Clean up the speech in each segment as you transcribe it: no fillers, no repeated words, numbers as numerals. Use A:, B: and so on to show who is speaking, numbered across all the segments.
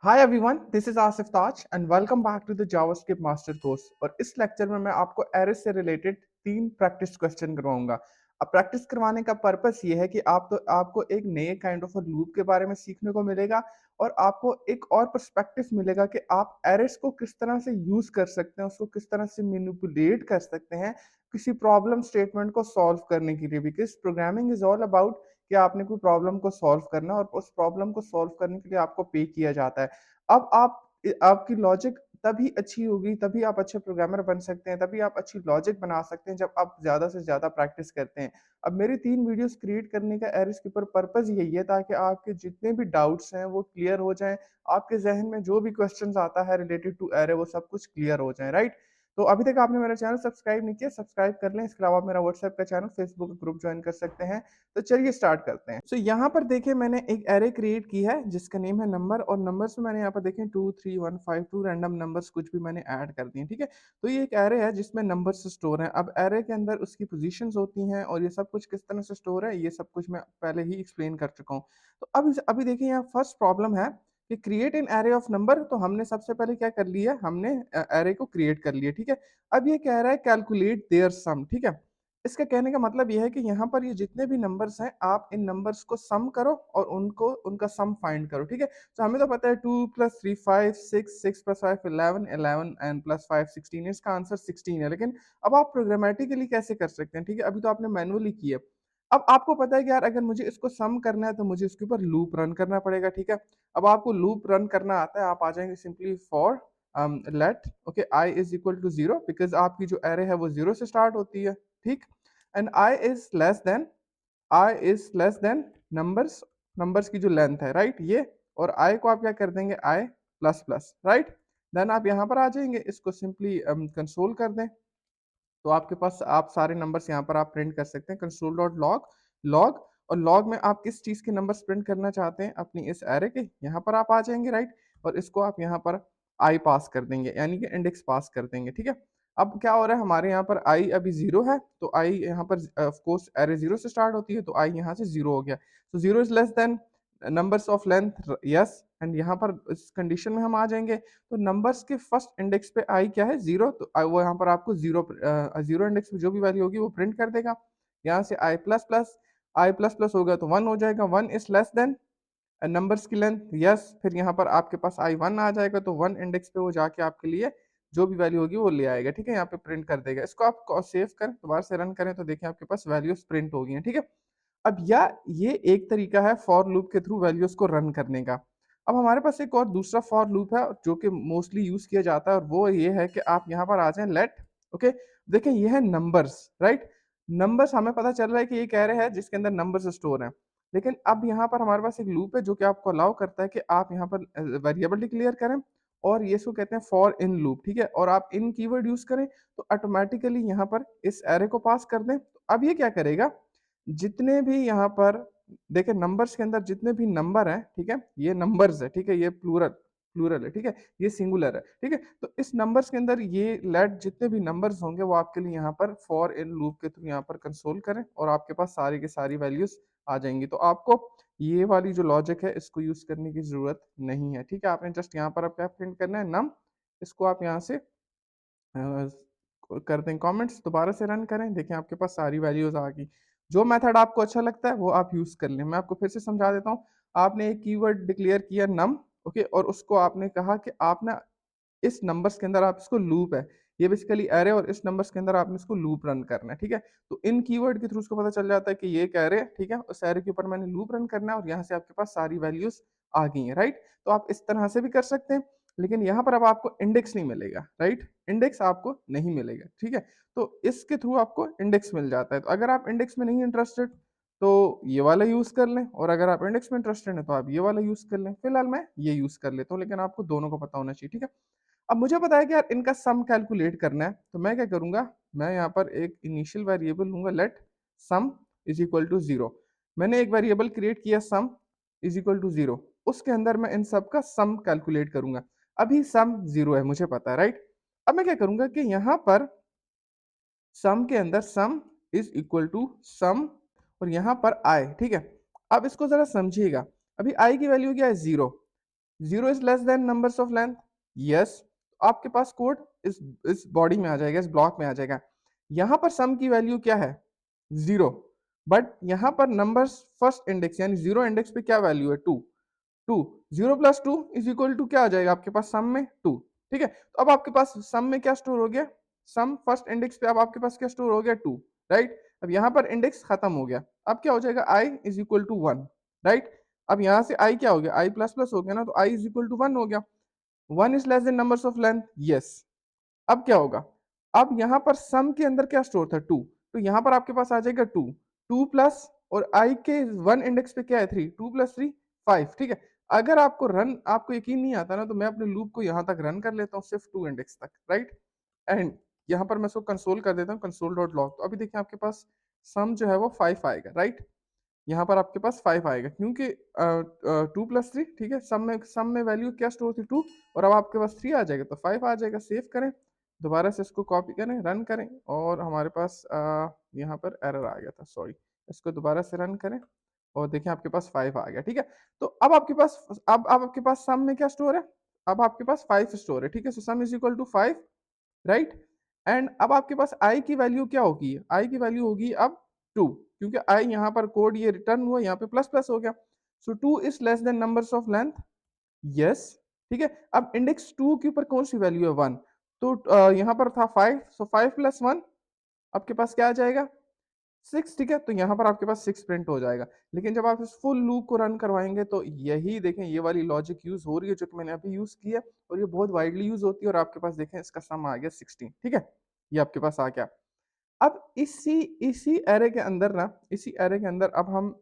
A: Hi everyone, this is Asif Taj and welcome back to the JavaScript master course. और इस lecture में मैं आपको एरेस से रिलेटेड 3 प्रैक्टिस क्वेश्चन करवाऊंगा। अब प्रैक्टिस करवाने का पर्पस ये है कि आपको एक नए काइंड ऑफ लूप के बारे में सीखने को मिलेगा और आपको एक और पर्सपेक्टिव मिलेगा कि आप एरेस को किस तरह से यूज कर सकते हैं, उसको किस तरह से मैनिपुलेट कर सकते हैं किसी प्रॉब्लम स्टेटमेंट को सॉल्व करने के लिए। Because programming is all about कि आपने कोई प्रॉब्लम को सॉल्व करना और उस प्रॉब्लम को सॉल्व करने के लिए आपको पे किया जाता है। अब आपकी लॉजिक तभी अच्छी होगी, तभी आप अच्छे प्रोग्रामर बन सकते हैं, तभी आप अच्छी लॉजिक बना सकते हैं जब आप ज़्यादा से ज़्यादा प्रैक्टिस करते हैं। अब मेरी 3 वीडियोस क्रिएट करने का एरिस के ऊपर पर्पस यही है ताकि आपके जितने भी डाउट्स हैं वो क्लियर हो जाएँ, आपके ज़हन में जो भी क्वेश्चंस आता है रिलेटेड टू एरे वो सब कुछ क्लियर हो जाए, राइट? तो अभी तक आपने मेरा चैनल सब्सक्राइब नहीं किया, सब्सक्राइब कर लें। इसके अलावा आप मेरा व्हाट्सएप का चैनल, फेसबुक ग्रुप ज्वाइन कर सकते हैं। तो चलिए स्टार्ट करते हैं। यहाँ पर देखिए मैंने एक एरे क्रिएट की है जिसका नेम है नंबर, और नंबर्स में मैंने यहाँ पर देखें 2 3 1 5 2 रैंडम नंबर्स कुछ भी मैंने ऐड कर दिए, ठीक है। तो ये एक एरे है जिसमें नंबर्स स्टोर हैं। अब एरे के अंदर उसकी पोजीशंस होती हैं और ये सब कुछ किस तरह से स्टोर है ये सब कुछ मैं पहले ही एक्सप्लेन कर चुका हूँ। तो अब अभी देखिए यहाँ फर्स्ट प्रॉब्लम है कि create an array of number. तो हमने सबसे पहले क्या कर लिया, हमने एरे को क्रिएट कर लिया, ठीक है। अब ये कह रहा है कैलकुलेट देयर सम, ठीक है। इसका कहने का मतलब ये है कि यहाँ पर ये जितने भी नंबर्स हैं आप इन नंबर्स को सम करो और उनको उनका सम फाइंड करो, ठीक है। तो हमें तो पता है 2 + 3 5 6 6 + 5 11 11 एंड प्लस 5 16, इसका आंसर 16 है। लेकिन अब आप प्रोग्रामेटिकली कैसे कर सकते हैं, ठीक है। अभी तो आपने मैनुअली किया। अब आपको पता है कि यार अगर मुझे इसको सम करना है तो मुझे इसके ऊपर लूप रन करना पड़ेगा, ठीक है। अब आपको लूप रन करना आता है, आप आ जाएंगे simply for let okay i is equal to 0, because आपकी जो एरे है वो 0 से स्टार्ट होती है, ठीक। And I is less than numbers, numbers की जो लेंथ है, राइट, ये। और आई को आप क्या कर देंगे, आई प्लस प्लस, राइट। देन आप यहाँ पर आ जाएंगे, इसको सिंपली कंसोल कर दें। तो आपके पास आप सारे नंबर्स यहाँ पर आप प्रिंट कर सकते हैं, कंसोल डॉट लॉग लॉग। और लॉग में आप किस चीज़ के नंबर्स प्रिंट करना चाहते हैं, अपनी इस एरे के, यहाँ पर आप आ जाएंगे, राइट। और इसको आप यहाँ पर आई पास कर देंगे, यानी कि इंडेक्स पास कर देंगे, ठीक है। अब क्या हो रहा है, हमारे यहाँ पर आई अभी 0 है, तो आई यहाँ पर ऑफ कोर्स एरे 0 से स्टार्ट होती है, तो आई यहाँ से 0 हो गया। तो 0 is less than numbers of length, yes. And यहाँ पर इस कंडीशन में हम आ जाएंगे, तो नंबर्स के फर्स्ट इंडेक्स पे आई क्या है, 0। तो वो यहाँ पर आपको 0 इंडेक्स पे जो भी वैल्यू होगी वो प्रिंट कर देगा। यहाँ से आई प्लस प्लस होगा तो 1 हो जाएगा, 1 इज लेस देन नंबर्स की लेंथ, यस। फिर यहाँ पर आपके पास आई 1 आ जाएगा, तो 1 इंडेक्स पे वो जाके आपके लिए जो भी वैल्यू होगी वो ले आएगा, ठीक है। यहाँ पे प्रिंट कर देगा। इसको आप सेव करें, दोबारा से रन करें, तो देखिए आपके पास वैल्यूज प्रिंट हो गई हैं, ठीक है। अब ये एक तरीका है फॉर लूप के थ्रू वैल्यूज को रन करने का। अब हमारे पास एक और दूसरा फॉर लूप है जो कि मोस्टली यूज किया जाता है, और वो ये है कि आप यहाँ पर आ जाएं लेट ओके। देखें ये है नंबर्स, राइट। नंबर्स हमें पता चल रहा है कि ये कह रहे हैं जिसके अंदर नंबर्स स्टोर हैं। लेकिन अब यहाँ पर हमारे पास एक लूप है जो कि आपको अलाउ करता है कि आप यहाँ पर वेरिएबल डिक्लेयर करें, और ये इसको कहते हैं फॉर इन लूप, ठीक है। और आप इन कीवर्ड यूज करें तो ऑटोमेटिकली यहाँ पर इस एरे को पास कर दें। तो अब ये क्या करेगा, जितने भी यहाँ पर देखिए नंबर्स के अंदर जितने भी नंबर हैं, ठीक है, ये नंबर्स है, ठीक है, ये प्लूरल प्लूरल है, ठीक है, ये सिंगुलर है, ठीक है। तो इस नंबर्स के अंदर ये लेट जितने भी नंबर्स होंगे वो आपके लिए यहाँ पर फॉर इन लूप के थ्रू यहाँ पर कंसोल करें, और आपके पास सारी की सारी वैल्यूज आ जाएंगी। तो आपको ये वाली जो लॉजिक है इसको यूज करने की जरूरत नहीं है, ठीक है। आपने जस्ट यहाँ पर अब क्या प्रिंट करना है, नम। इसको आप यहाँ से कर दें कमेंट्स, दोबारा से रन करें, देखें आपके पास सारी वैल्यूज आ गई। जो मेथड आपको अच्छा लगता है वो आप यूज कर लें। मैं आपको फिर से समझा देता हूँ। आपने एक कीवर्ड डिक्लेयर किया नम, ओके, और उसको आपने कहा कि आप ना इस नंबर्स के अंदर आप इसको लूप है, ये बेसिकली एरे, और इस नंबर्स के अंदर आपने इसको लूप रन करना है, ठीक है। तो इन कीवर्ड के थ्रू उसको पता चल जाता है कि ये एक एरे है, ठीक है, उस एरे के ऊपर मैंने लूप रन करना है और यहाँ से आपके पास सारी वैल्यूज आ गई हैं, राइट। तो आप इस तरह से भी कर सकते हैं, लेकिन यहाँ पर अब आपको इंडेक्स नहीं मिलेगा, राइट, इंडेक्स आपको नहीं मिलेगा, ठीक है। तो इसके थ्रू आपको इंडेक्स मिल जाता है। तो अगर आप इंडेक्स में नहीं इंटरेस्टेड तो ये वाला यूज कर लें, और अगर आप इंडेक्स में इंटरेस्टेड हैं तो आप ये वाला यूज कर लें। फिलहाल मैं ये यूज कर लेता हूँ, लेकिन आपको दोनों को पता होना चाहिए, ठीक है। अब मुझे पता है कि यार इनका सम कैलकुलेट करना है, तो मैं क्या करूंगा, मैं यहाँ पर एक इनिशियल वेरिएबल लूंगा, let sum is equal to 0। मैंने एक वेरिएबल क्रिएट किया सम इज इक्वल टू 0, उसके अंदर मैं इन सब का सम कैलकुलेट करूंगा। अभी सम 0 है, मुझे पता है, राइट। अब मैं क्या करूंगा कि यहाँ पर सम के अंदर सम इज इक्वल टू सम, और यहाँ पर आई, ठीक है। अब इसको जरा समझिएगा, अभी आई की वैल्यू क्या है, 0। 0 is less than numbers of length, yes, आपके पास कोड इस बॉडी में आ जाएगा, इस ब्लॉक में आ जाएगा। यहां पर सम की वैल्यू क्या है, 0, बट यहां पर नंबर्स फर्स्ट इंडेक्स यानी 0 इंडेक्स पे क्या वैल्यू है, 2, 2, 0 प्लस 2 इज इक्वल टू क्या आ जाएगा आपके पास सम में 2, ठीक है। तो अब आपके पास सम में क्या स्टोर हो गया, सम फर्स्ट इंडेक्स पे अब आपके पास क्या स्टोर हो गया, 2, राइट। अब यहाँ पर इंडेक्स खत्म हो गया, अब क्या हो जाएगा, i is equal to 1, right. अब यहाँ से i क्या हो गया, i प्लस प्लस हो गया ना, तो i इज इक्वल टू 1 हो गया। 1 is less than numbers of length, yes. अब क्या होगा, अब यहाँ पर सम के अंदर क्या स्टोर था, 2, तो यहाँ पर आपके पास आ जाएगा 2, 2 प्लस और i के 1 इंडेक्स पे क्या है, 3, 2 प्लस 3 5, ठीक है। अगर आपको रन, आपको यकीन नहीं आता ना, तो मैं अपने लूप को यहाँ तक रन कर लेता हूँ सिर्फ 2 इंडेक्स तक, राइट। एंड यहाँ पर मैं इसको कंसोल कर देता हूँ, कंसोल डॉट लॉग, तो अभी देखिए आपके पास सम जो है वो 5 आएगा, राइट। यहाँ पर आपके पास 5 आएगा क्योंकि 2 प्लस 3, ठीक है, सम में वैल्यू क्या स्टोर थी, 2, और अब आपके पास 3 आ जाएगा तो 5 आ जाएगा। सेव करें, दोबारा से इसको कॉपी करें, रन करें, और हमारे पास यहाँ पर एरर आ गया था, सॉरी। इसको दोबारा से रन करें और देखें आपके पास 5 आ गया, ठीक है। तो अब आपके पास, अब आपके पास सम में क्या स्टोर है, अब आपके पास 5 स्टोर है, ठीक है। So sum is equal to 5, right. And अब आपके पास i की वैल्यू क्या होगी, i की वैल्यू होगी अब 2, क्योंकि i यहाँ पर कोड ये रिटर्न हुआ, यहाँ पे प्लस प्लस हो गया। सो 2 is less than numbers of length, yes, ठीक है। अब इंडेक्स 2 के ऊपर कौन सी वैल्यू है, 1, तो यहाँ पर था 5, सो 5 प्लस 1 आपके पास क्या आ जाएगा, 6, ठीक है। तो यहाँ पर आपके पास 6 प्रिंट हो जाएगा। लेकिन जब आप इस फुल लूप को रन करवाएंगे तो यही देखें, ये वाली लॉजिक यूज हो रही है जो कि मैंने अभी यूज की है, और ये बहुत वाइडली यूज होती है। और आपके पास देखें इसका सम आ गया 16, ठीक है, ये आपके पास आ गया। अब इसी इसी एरे के अंदर ना, इसी एरे के अंदर अब हम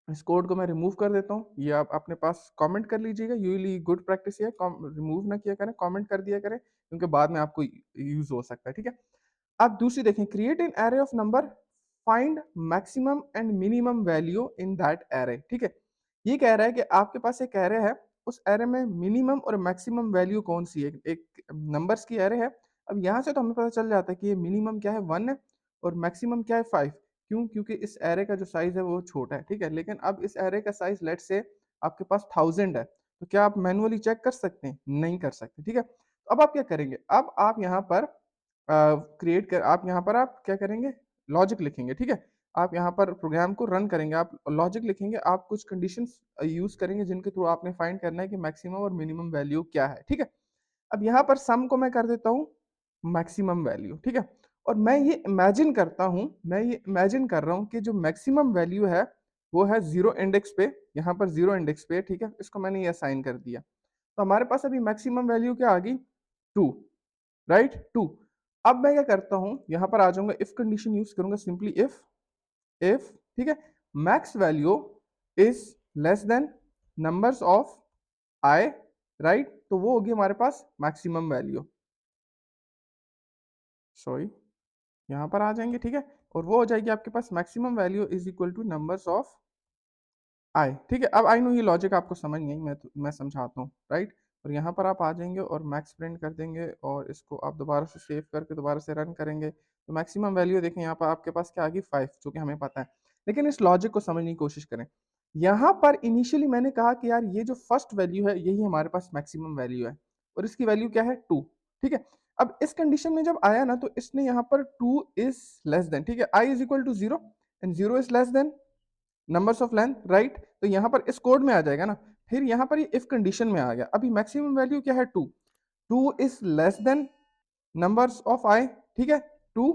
A: इस कोड को मैं रिमूव कर देता हूँ। ये आप अपने पास कमेंट कर लीजिएगा, यूजली गुड प्रैक्टिस है, रिमूव ना किया करें, कमेंट कर दिया करें, क्योंकि बाद में आपको यूज हो सकता है, ठीक है। अब दूसरी देखें, create an array of number, find maximum and minimum value in that array, ठीक है। ये कह रहा है कि आपके पास एक एरे है, उस एरे में मिनिमम और मैक्सिमम वैल्यू कौन सी है, एक नंबर्स की एरे है। अब यहाँ से तो हमें पता चल जाता है कि ये मिनिमम क्या है, 1 है, और मैक्सिमम क्या है, 5। क्यों, क्योंकि इस एरे का जो साइज है वो छोटा है, ठीक है। लेकिन अब इस एरे का साइज लेट से आपके पास 1000 है, तो क्या आप मैनुअली चेक कर सकते हैं, नहीं कर सकते, ठीक है। तो अब आप क्या करेंगे, अब आप यहाँ पर क्रिएट कर, आप यहाँ पर आप क्या करेंगे, लॉजिक लिखेंगे, ठीक है। आप यहाँ पर प्रोग्राम को रन करेंगे, आप लॉजिक लिखेंगे, आप कुछ कंडीशंस यूज करेंगे जिनके थ्रू आपने फाइंड करना है कि मैक्सिमम और मिनिमम वैल्यू क्या है, ठीक है। अब यहाँ पर सम को मैं कर देता हूँ मैक्सिमम वैल्यू, ठीक है। और मैं ये इमेजिन करता हूँ, मैं ये इमेजिन कर रहा हूँ कि जो मैक्सिमम वैल्यू है वो है 0 इंडेक्स पे, यहाँ पर 0 इंडेक्स पे, ठीक है। इसको मैंने ये असाइन कर दिया, तो हमारे पास अभी मैक्सिमम वैल्यू क्या आ गई, 2, राइट, 2। अब मैं क्या करता हूं, यहां पर आ जाऊंगा, इफ कंडीशन यूज करूंगा, सिंपली इफ, ठीक है, max value is less than numbers of I, right, तो वो होगी हमारे पास मैक्सिमम वैल्यू, सॉरी, यहां पर आ जाएंगे, ठीक है। और वो हो जाएगी आपके पास maximum value is equal to numbers of I, ठीक है। अब आई नो ये लॉजिक आपको समझ नहीं, मैं समझाता हूँ, राइट। और यहाँ पर आप आ जाएंगे और मैक्स प्रिंट कर देंगे, और इसको आप दोबारा से सेव करके दोबारा से रन करेंगे, तो मैक्सिमम वैल्यू देखें यहाँ पर आपके पास क्या आ गई, 5, जो कि हमें पता है। लेकिन इस लॉजिक को समझने की कोशिश करें। यहाँ पर इनिशियली मैंने कहा कि यार ये जो फर्स्ट वैल्यू है यही हमारे पास मैक्सिमम वैल्यू है, और इसकी वैल्यू क्या है, 2, ठीक है। अब इस कंडीशन में जब आया ना, तो इसने यहाँ पर 2 इज लेस देन, ठीक है, I is equal to 0 and 0 is less than numbers of length, right. तो यहाँ पर इस कोड में आ जाएगा ना, फिर यहाँ पर ये इफ कंडीशन में आ गया। अभी मैक्सिमम वैल्यू क्या है, 2, 2 is less than numbers of I, ठीक है। 2,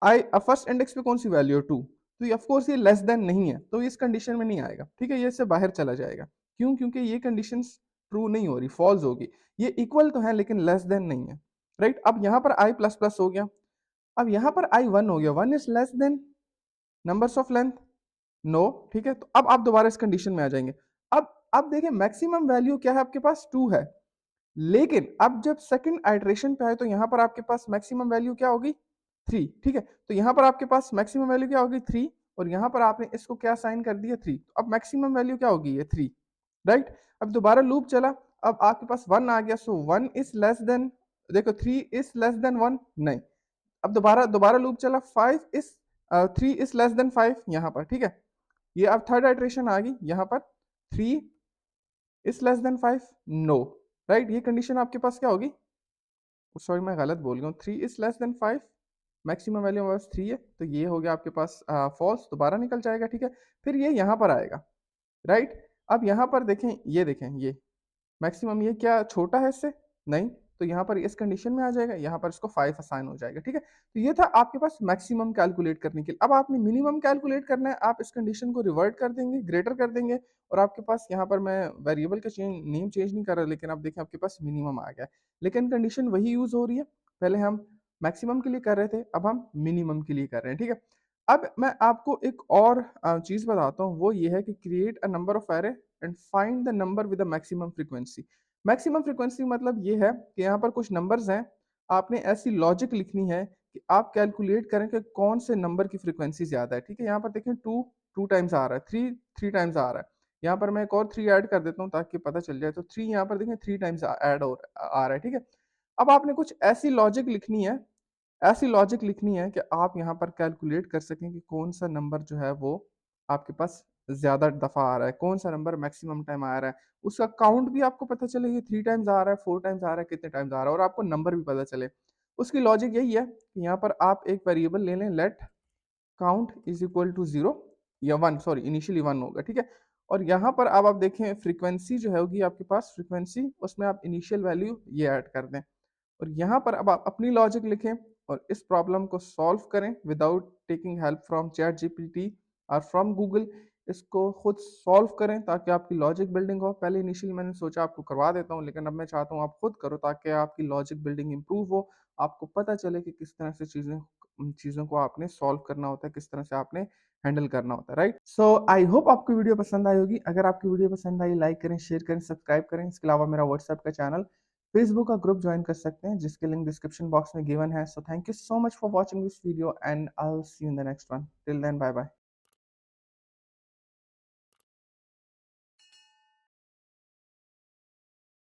A: आई फर्स्ट इंडेक्स पे कौन सी वैल्यू है, 2, तो ये ऑफ कोर्स ये लेस देन नहीं है, तो इस कंडीशन में नहीं आएगा, ठीक है, ये इससे बाहर चला जाएगा। क्यों, क्योंकि ये कंडीशन ट्रू नहीं हो रही, फॉल्स होगी। ये इक्वल तो है लेकिन लेस देन नहीं है, राइट। अब यहाँ पर आई प्लस प्लस हो गया, अब यहाँ पर आई 1 हो गया, 1 is less than numbers of length, no, ठीक है। तो अब आप दोबारा इस कंडीशन में आ जाएंगे। अब देखिए मैक्सिमम वैल्यू क्या है, आपके पास 2 है, लेकिन अब जब सेकंड आइटरेशन पे आए तो यहां पर आपके पास मैक्सिमम वैल्यू क्या होगी, 3, ठीक है। तो यहां पर आपके पास मैक्सिमम वैल्यू क्या होगी, 3, और यहां पर आपने इसको क्या साइन कर दिया, 3, तो अब मैक्सिमम वैल्यू क्या होगी, ये 3, राइट। अब दोबारा लूप चला, अब आपके पास 1 आ गया, सो 1 इज लेस देन, देखो 3 इज लेस देन 1, नहीं। अब दोबारा दोबारा लूप चला, 5 इज 3 इज लेस देन 5 यहाँ पर, ठीक है। ये अब थर्ड आइटरेशन आ गई, यहाँ पर 3 is less than 5 no, right? ये कंडीशन आपके पास क्या होगी? सॉरी मैं गलत बोल गया हूँ, 3 is less than 5, maximum value हमारे पास 3 है, तो ये हो गया आपके पास फॉल्स, दोबारा निकल जाएगा, ठीक है? फिर ये यहाँ पर आएगा, राइट? अब यहाँ पर देखें ये मैक्सिमम, ये क्या छोटा है इससे? नहीं, तो यहाँ पर इस कंडीशन में आ जाएगा, यहाँ पर इसको 5 असाइन हो जाएगा, ठीक है? तो ये था आपके पास मैक्सिमम कैलकुलेट करने के लिए। अब आपने मिनिमम कैलकुलेट करना है, आप इस कंडीशन को रिवर्ट कर देंगे, ग्रेटर कर देंगे, और आपके पास यहाँ पर मैं वेरिएबल का नेम चेंज नहीं कर रहा, लेकिन आप देखें आपके पास मिनिमम आ गया है। लेकिन कंडीशन वही यूज़ हो रही है, पहले हम मैक्सिमम के लिए कर रहे थे, अब हम मिनिमम के लिए कर रहे हैं, ठीक है? अब मैं आपको एक और चीज़ बताता हूँ, वो ये है कि create a number of array and find the number with the maximum frequency. Maximum frequency मतलब ये है कि यहाँ पर कुछ नंबर्स हैं, आपने ऐसी लॉजिक लिखनी है कि आप कैलकुलेट करें कि कौन से नंबर की फ्रीक्वेंसी ज़्यादा है, ठीक है? यहाँ पर देखें 2 2 टाइम्स आ रहा है, 3 3 टाइम्स आ रहा है। यहाँ पर मैं एक और 3 ऐड कर देता हूँ ताकि पता चल जाए, तो 3 यहाँ पर देखें 3 टाइम्स ऐड आ रहा है, ठीक है? अब आपने कुछ ऐसी लॉजिक लिखनी है कि आप यहाँ पर कैलकुलेट कर सकें कि कौन-सा नंबर जो है वो आपके पास ज़्यादा दफ़ा आ रहा है, कौन-सा नंबर मैक्सिमम टाइम आ रहा है। उसका काउंट भी आपको पता चले, ये 3 टाइम्स आ रहा है, 4 टाइम्स आ रहा है, कितने टाइम्स आ रहा है, और आपको नंबर भी पता चले। उसकी लॉजिक यही है कि यहाँ पर आप एक वेरिएबल ले लें, let count is equal to 0 या 1, सॉरी इनिशियली 1 होगा, ठीक है? और यहाँ पर अब आप देखें फ्रीक्वेंसी जो है होगी आपके पास फ्रीक्वेंसी, उसमें आप इनिशियल वैल्यू ये ऐड कर दें। और यहाँ पर अब आप अपनी लॉजिक लिखें और इस प्रॉब्लम को सॉल्व करें without taking help from chat GPT और फ्रॉम गूगल। इसको खुद सॉल्व करें ताकि आपकी लॉजिक बिल्डिंग हो। पहले इनिशियली मैंने सोचा आपको करवा देता हूँ, लेकिन अब मैं चाहता हूँ आप खुद करो ताकि आपकी लॉजिक बिल्डिंग इम्प्रूव हो, आपको पता चले कि किस तरह से चीज़ों को आपने सॉल्व करना होता है, किस तरह से आपने हैंडल करना होता है, राइट? सो आई होप आपको वीडियो पसंद आई होगी। अगर आपकी वीडियो पसंद आई, लाइक करें, शेयर करें, सब्सक्राइब करें। इसके अलावा मेरा व्हाट्सएप का चैनल, फेसबुक का ग्रुप ज्वाइन कर सकते हैं, जिसके लिंक डिस्क्रिप्शन बॉक्स में गिवन है। So thank you so much for watching this video and I will see you in the next one. Till then bye bye.